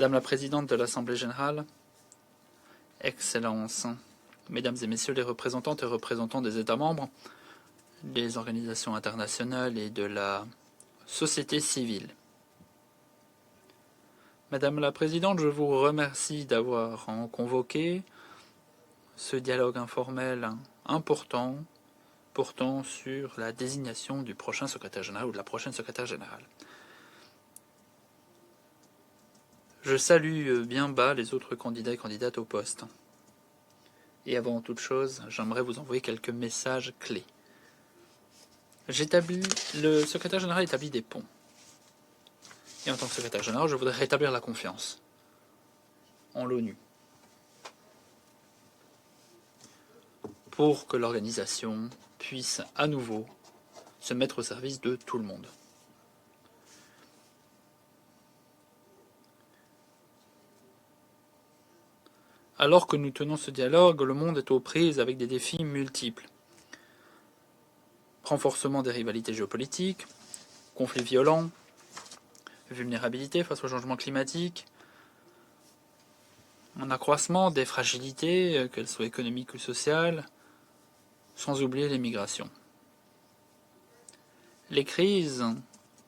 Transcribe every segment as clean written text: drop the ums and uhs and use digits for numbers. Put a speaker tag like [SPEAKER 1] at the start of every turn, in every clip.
[SPEAKER 1] Madame la Présidente de l'Assemblée générale, Excellences, Mesdames et Messieurs les représentantes et représentants des États membres, des organisations internationales et de la société civile. Madame la Présidente, je vous remercie d'avoir convoqué ce dialogue informel important portant sur la désignation du prochain secrétaire général ou de la prochaine secrétaire générale. Je salue bien bas les autres candidats et candidates au poste. Et avant toute chose, j'aimerais vous envoyer quelques messages clés. Le secrétaire général établit des ponts. Et en tant que secrétaire général, je voudrais rétablir la confiance en l'ONU pour que l'organisation puisse à nouveau se mettre au service de tout le monde. Alors que nous tenons ce dialogue, le monde est aux prises avec des défis multiples. Renforcement des rivalités géopolitiques, conflits violents, vulnérabilité face au changement climatique, un accroissement des fragilités, qu'elles soient économiques ou sociales, sans oublier les migrations. Les crises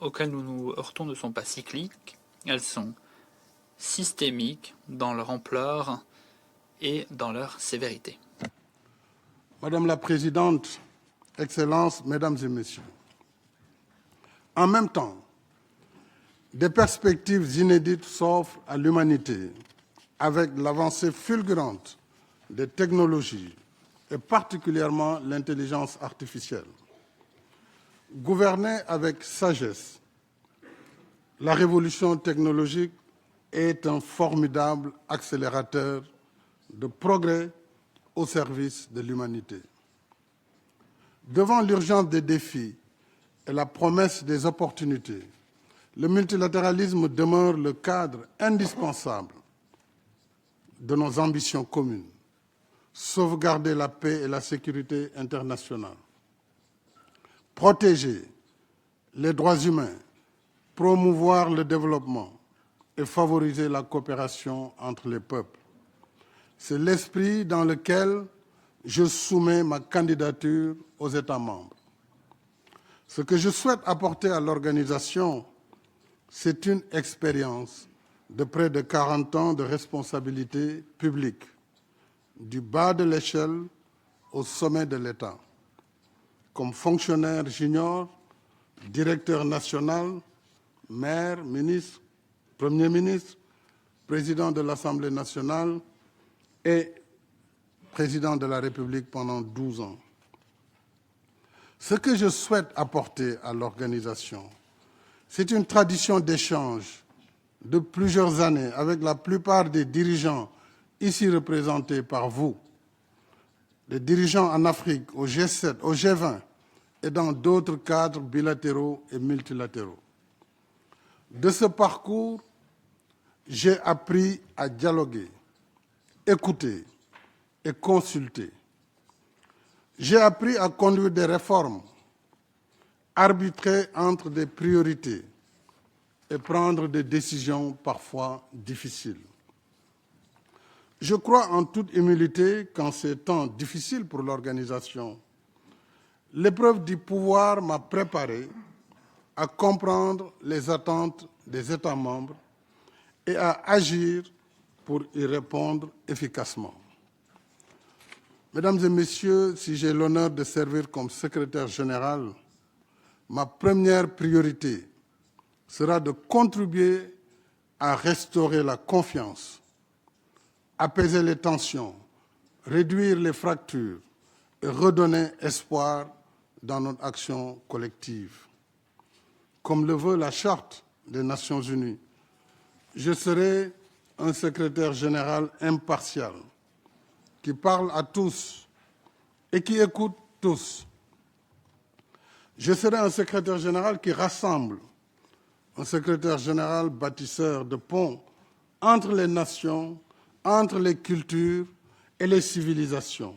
[SPEAKER 1] auxquelles nous nous heurtons ne sont pas cycliques, elles sont systémiques dans leur ampleur et dans leur sévérité.
[SPEAKER 2] Madame la Présidente, Excellences, Mesdames et Messieurs, en même temps, des perspectives inédites s'offrent à l'humanité avec l'avancée fulgurante des technologies et particulièrement l'intelligence artificielle. Gouverner avec sagesse, la révolution technologique est un formidable accélérateur de progrès au service de l'humanité. Devant l'urgence des défis et la promesse des opportunités, le multilatéralisme demeure le cadre indispensable de nos ambitions communes. Sauvegarder la paix et la sécurité internationale, protéger les droits humains, promouvoir le développement et favoriser la coopération entre les peuples. C'est l'esprit dans lequel je soumets ma candidature aux États membres. Ce que je souhaite apporter à l'organisation, c'est une expérience de près de 40 ans de responsabilité publique, du bas de l'échelle au sommet de l'État, comme fonctionnaire junior, directeur national, maire, ministre, Premier ministre, président de l'Assemblée nationale et président de la République pendant 12 ans. Ce que je souhaite apporter à l'organisation, c'est une tradition d'échange de plusieurs années avec la plupart des dirigeants ici représentés par vous, les dirigeants en Afrique, au G7, au G20 et dans d'autres cadres bilatéraux et multilatéraux. De ce parcours, j'ai appris à dialoguer, écouter et consulter. J'ai appris à conduire des réformes, arbitrer entre des priorités et prendre des décisions parfois difficiles. Je crois en toute humilité qu'en ces temps difficiles pour l'organisation, l'épreuve du pouvoir m'a préparé à comprendre les attentes des États membres et à agir pour y répondre efficacement. Mesdames et Messieurs, si j'ai l'honneur de servir comme secrétaire général, ma première priorité sera de contribuer à restaurer la confiance, apaiser les tensions, réduire les fractures et redonner espoir dans notre action collective. Comme le veut la Charte des Nations Unies, je serai un secrétaire général impartial qui parle à tous et qui écoute tous. Je serai un secrétaire général qui rassemble, un secrétaire général bâtisseur de ponts entre les nations, entre les cultures et les civilisations,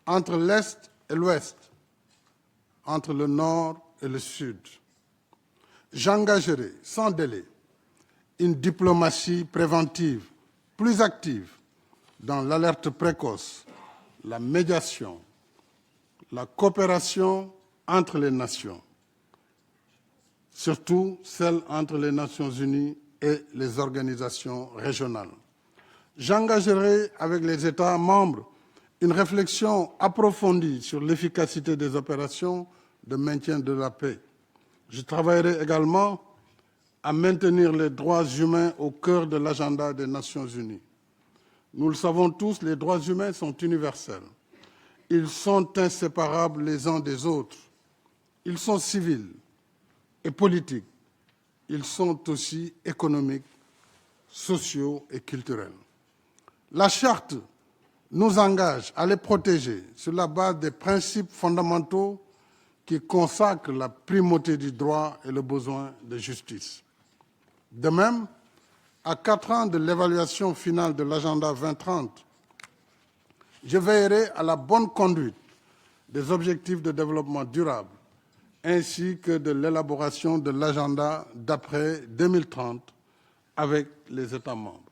[SPEAKER 2] entre l'Est et l'Ouest, entre le Nord et le Sud. J'engagerai sans délai une diplomatie préventive plus active dans l'alerte précoce, la médiation, la coopération entre les nations, surtout celle entre les Nations Unies et les organisations régionales. J'engagerai avec les États membres une réflexion approfondie sur l'efficacité des opérations de maintien de la paix. Je travaillerai également à maintenir les droits humains au cœur de l'agenda des Nations Unies. Nous le savons tous, les droits humains sont universels. Ils sont inséparables les uns des autres. Ils sont civils et politiques. Ils sont aussi économiques, sociaux et culturels. La Charte nous engage à les protéger sur la base des principes fondamentaux qui consacrent la primauté du droit et le besoin de justice. De même, à 4 ans de l'évaluation finale de l'agenda 2030, je veillerai à la bonne conduite des objectifs de développement durable ainsi que de l'élaboration de l'agenda d'après 2030 avec les États membres.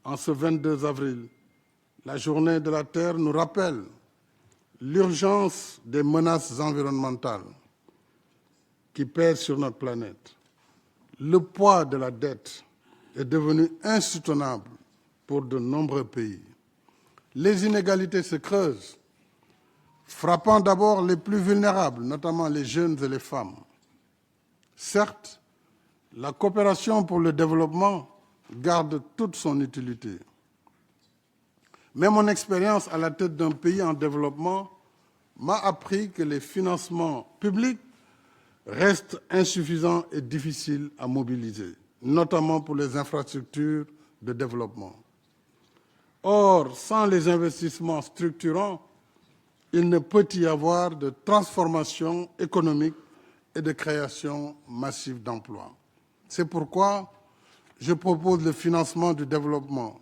[SPEAKER 2] En ce 22 avril, la Journée de la Terre nous rappelle l'urgence des menaces environnementales qui pèsent sur notre planète. Le poids de la dette est devenu insoutenable pour de nombreux pays. Les inégalités se creusent, frappant d'abord les plus vulnérables, notamment les jeunes et les femmes. Certes, la coopération pour le développement garde toute son utilité. Mais mon expérience à la tête d'un pays en développement m'a appris que les financements publics restent insuffisants et difficiles à mobiliser, notamment pour les infrastructures de développement. Or, sans les investissements structurants, il ne peut y avoir de transformation économique et de création massive d'emplois. C'est pourquoi je propose le financement du développement,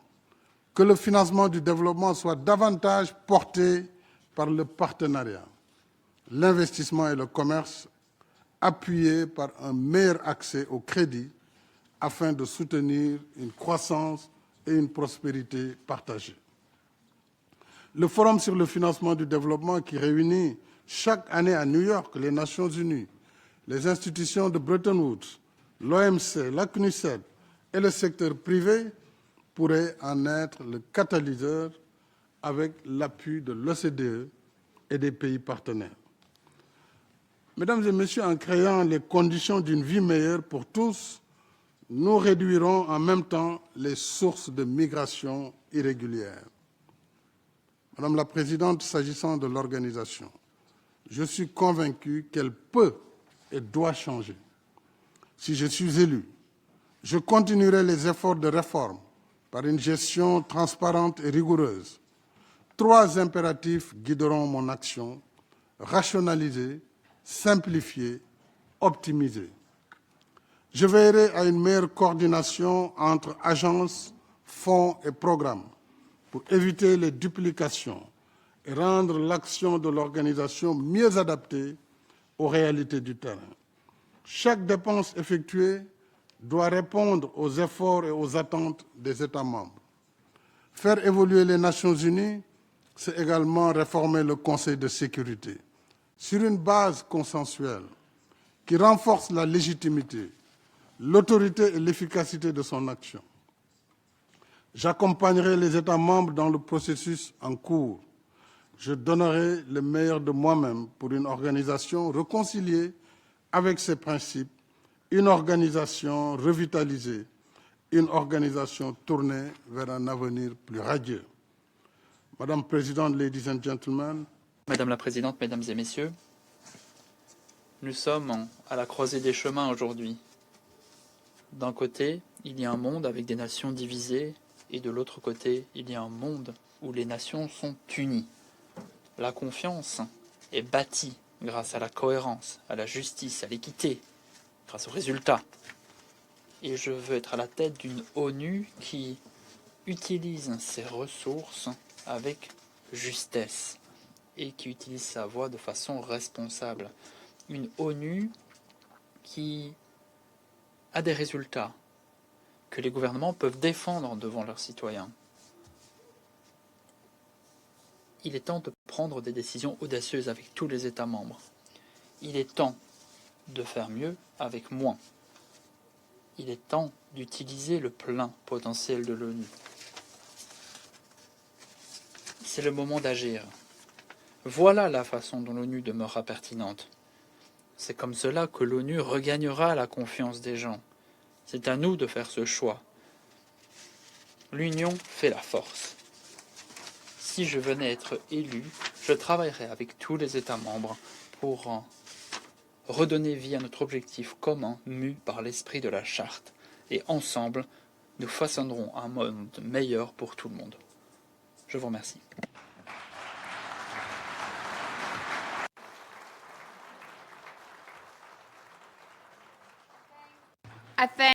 [SPEAKER 2] que le financement du développement soit davantage porté par le partenariat, l'investissement et le commerce, appuyés par un meilleur accès au crédit afin de soutenir une croissance et une prospérité partagée. Le Forum sur le financement du développement qui réunit chaque année à New York les Nations Unies, les institutions de Bretton Woods, l'OMC, la CNUSED et le secteur privé pourrait en être le catalyseur avec l'appui de l'OCDE et des pays partenaires. Mesdames et Messieurs, en créant les conditions d'une vie meilleure pour tous, nous réduirons en même temps les sources de migration irrégulière. Madame la Présidente, s'agissant de l'organisation, je suis convaincu qu'elle peut et doit changer. Si je suis élu, je continuerai les efforts de réforme par une gestion transparente et rigoureuse. 3 impératifs guideront mon action: rationaliser, simplifier, optimiser. Je veillerai à une meilleure coordination entre agences, fonds et programmes pour éviter les duplications et rendre l'action de l'organisation mieux adaptée aux réalités du terrain. Chaque dépense effectuée doit répondre aux efforts et aux attentes des États membres. Faire évoluer les Nations Unies, c'est également réformer le Conseil de sécurité sur une base consensuelle qui renforce la légitimité, l'autorité et l'efficacité de son action. J'accompagnerai les États membres dans le processus en cours. Je donnerai le meilleur de moi-même pour une organisation réconciliée avec ses principes, une organisation revitalisée, une organisation tournée vers un avenir plus radieux. Madame la Présidente, ladies and gentlemen.
[SPEAKER 1] Madame la Présidente, Mesdames et Messieurs, nous sommes à la croisée des chemins aujourd'hui. D'un côté, il y a un monde avec des nations divisées, et de l'autre côté, il y a un monde où les nations sont unies. La confiance est bâtie grâce à la cohérence, à la justice, à l'équité, grâce aux résultats. Et je veux être à la tête d'une ONU qui utilise ses ressources avec justesse et qui utilise sa voix de façon responsable. Une ONU qui a des résultats, que les gouvernements peuvent défendre devant leurs citoyens. Il est temps de prendre des décisions audacieuses avec tous les États membres. Il est temps de faire mieux avec moins. Il est temps d'utiliser le plein potentiel de l'ONU. C'est le moment d'agir. Voilà la façon dont l'ONU demeurera pertinente. C'est comme cela que l'ONU regagnera la confiance des gens. C'est à nous de faire ce choix. L'union fait la force. Si je venais être élu, je travaillerais avec tous les États membres pour redonner vie à notre objectif commun mu par l'esprit de la charte. Et ensemble, nous façonnerons un monde meilleur pour tout le monde. Je vous remercie.
[SPEAKER 3] I think